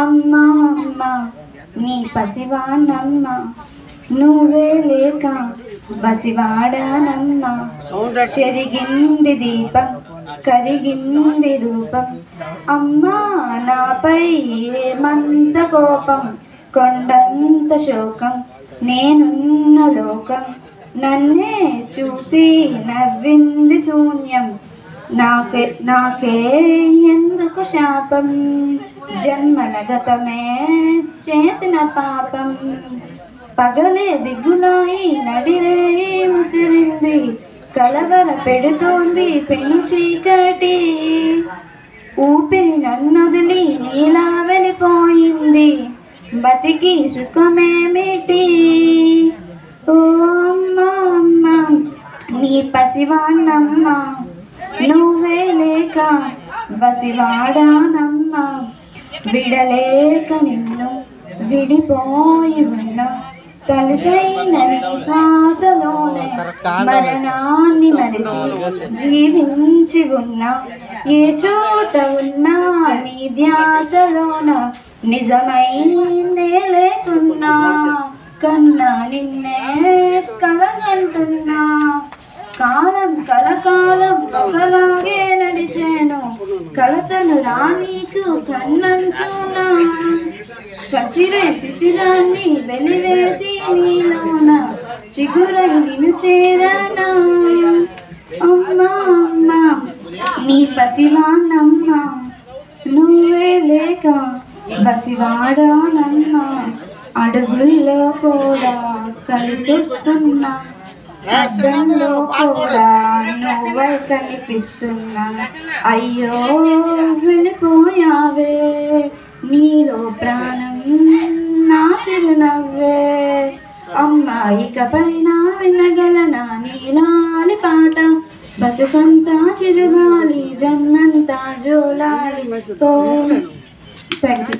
అమ్మా అమ్మ నీ పసివాణమ్మ నువ్వే లేక బసివాడానమ్మ. చెరిగింది దీపం కరిగింది రూపం అమ్మా నాపై ఏమంత కోపం. కొండంత శోకం నేనున్న లోకం నన్నే చూసి నవ్వింది శూన్యం. నాకే ఎందుకు శాపం జన్మల గతమే చేసిన పాపం. పగలే దిగులాయి నడిరే ముసిరింది కలవర పెడుతోంది పెను చీకటి. ఊపిరి నన్నొదిలి నీలా వెళ్ళిపోయింది బతికి సుఖమేమిటి. ఓ అమ్మా అమ్మ నీ పసివాణమ్మ నువ్వే లేక బసివాడానమ్మ. విడలేక నిన్ను విడిపోయి ఉన్న తలసైన నీ శ్వాసలోనే మరణాన్ని మరిచి జీవించి ఉన్న ఏ చోట ఉన్నా నీ ధ్యాసలోన నిజమై నే లేకున్నా కన్నా నిన్నే కలగంటున్నా. కాలం కలకాలం ఒకలాగే నడిచేను కలతను రానీకు కన్నంచునా. కసిరే శిశిరాన్ని వెలివేసి నీలోన చిగురై నిన్ను చేరనా. అమ్మా అమ్మ నీ పసివాణమ్మ నువ్వే లేక బసివాడానమ్మ. అడుగుల్లో కూడా కలిసొస్తున్నా అద్దంలో కూడా నువ్వై కనిపిస్తున్నా. అయ్యో వెళ్ళిపోయావే నీలో ప్రాణం నా చిరునవ్వే. అమ్మాయికపైన వినగలనా నీలాలి పాట బతుకంతా చిరుగాలి జన్మంతా జోలాలి. Thank you.